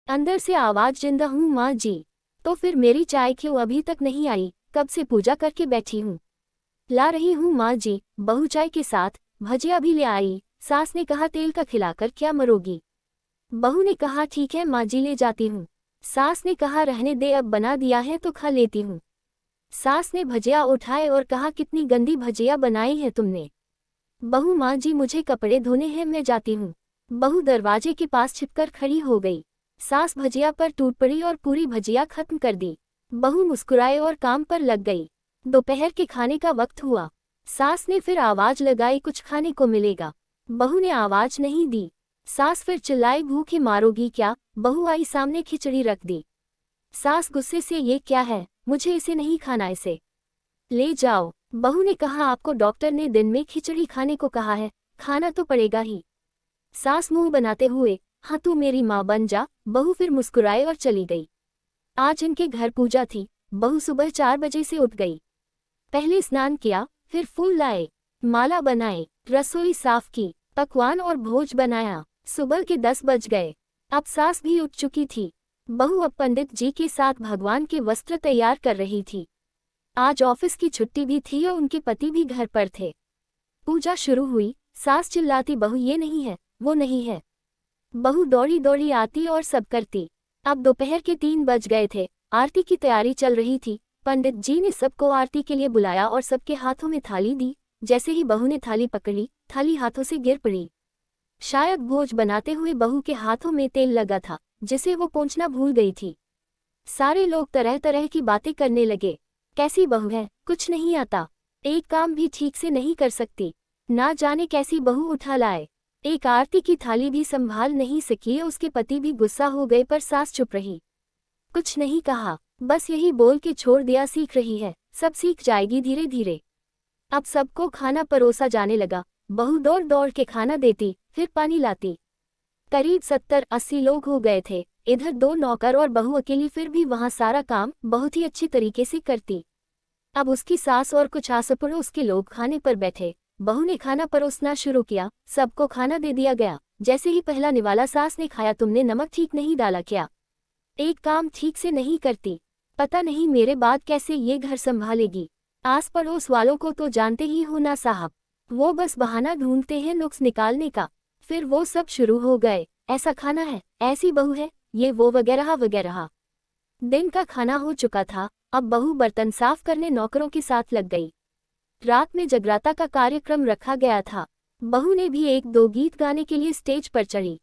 अंदर से आवाज, जिंदा हूँ माँ जी। तो फिर मेरी चाय क्यों अभी तक नहीं आई? कब से पूजा करके बैठी हूँ। ला रही हूँ माँ जी। बहू चाय के साथ भजिया भी ले आई। सास ने कहा तेल का खिलाकर क्या मरोगी। बहू ने कहा ठीक है माँ जी, ले जाती हूँ। सास ने कहा रहने दे, अब बना दिया है तो खा लेती हूँ। सास ने भजिया उठाए और कहा कितनी गंदी भजिया बनाई है तुमने। बहू, माँ जी मुझे कपड़े धोने हैं, मैं जाती हूँ। बहू दरवाजे के पास छिपकर खड़ी हो गई। सास भजिया पर टूट पड़ी और पूरी भजिया खत्म कर दी। बहू मुस्कुराए और काम पर लग गई। दोपहर के खाने का वक्त हुआ। सास ने फिर आवाज लगाई, कुछ खाने को मिलेगा। बहू ने आवाज नहीं दी। सास फिर चिल्लाई, भूखे मारोगी क्या? बहू आई सामने, खिचड़ी रख दी। सास गुस्से से, ये क्या है? मुझे इसे नहीं खाना, इसे ले जाओ। बहू ने कहा आपको डॉक्टर ने दिन में खिचड़ी खाने को कहा है, खाना तो पड़ेगा ही। सास मुंह बनाते हुए, हाँ तू मेरी माँ बन जा। बहू फिर मुस्कुराए और चली गई। आज इनके घर पूजा थी। बहू सुबह 4 बजे से उठ गई। पहले स्नान किया, फिर फूल लाए, माला बनाए, रसोई साफ की, पकवान और भोज बनाया। सुबह के 10 बज गए। अब सास भी उठ चुकी थी। बहू अब पंडित जी के साथ भगवान के वस्त्र तैयार कर रही थी। आज ऑफिस की छुट्टी भी थी और उनके पति भी घर पर थे। पूजा शुरू हुई। सास चिल्लाती, बहू ये नहीं है, वो नहीं है। बहू दौड़ी दौड़ी आती और सब करती। अब दोपहर के 3 बज गए थे। आरती की तैयारी चल रही थी। पंडित जी ने सबको आरती के लिए बुलाया और सबके हाथों में थाली दी। जैसे ही बहू ने थाली पकड़ी, थाली हाथों से गिर पड़ी। शायद भोज बनाते हुए बहू के हाथों में तेल लगा था, जिसे वो पोंछना भूल गई थी। सारे लोग तरह तरह की बातें करने लगे। कैसी बहू है, कुछ नहीं आता, एक काम भी ठीक से नहीं कर सकती, ना जाने कैसी बहू उठा लाए। एक आरती की थाली भी संभाल नहीं सकी। उसके पति भी गुस्सा हो गए, पर सास चुप रही, कुछ नहीं कहा, बस यही बोल के छोड़ दिया, सीख रही है, सब सीख जाएगी धीरे धीरे। अब सबको खाना परोसा जाने लगा। बहू दौड़ दौड़ के खाना देती, फिर पानी लाती। करीब 70-80 लोग हो गए थे। इधर 2 नौकर और बहू अकेली, फिर भी वहां सारा काम बहुत ही अच्छी तरीके से करती। अब उसकी सास और कुछ आस पड़ोस के लोग खाने पर बैठे। बहू ने खाना परोसना शुरू किया। सबको खाना दे दिया गया। जैसे ही पहला निवाला सास ने खाया, तुमने नमक ठीक नहीं डाला क्या? एक काम ठीक से नहीं करती, पता नहीं मेरे बाद कैसे ये घर संभालेगी। आस पड़ोस वालों को तो जानते ही हो ना साहब, वो बस बहाना ढूंढते हैं नुक्स निकालने का। फिर वो सब शुरू हो गए, ऐसा खाना है, ऐसी बहू है, ये वो वगैरह वगैरह। दिन का खाना हो चुका था। अब बहू बर्तन साफ करने नौकरों के साथ लग गई। रात में जगराता का कार्यक्रम रखा गया था। बहू ने भी 1-2 गीत गाने के लिए स्टेज पर चढ़ी।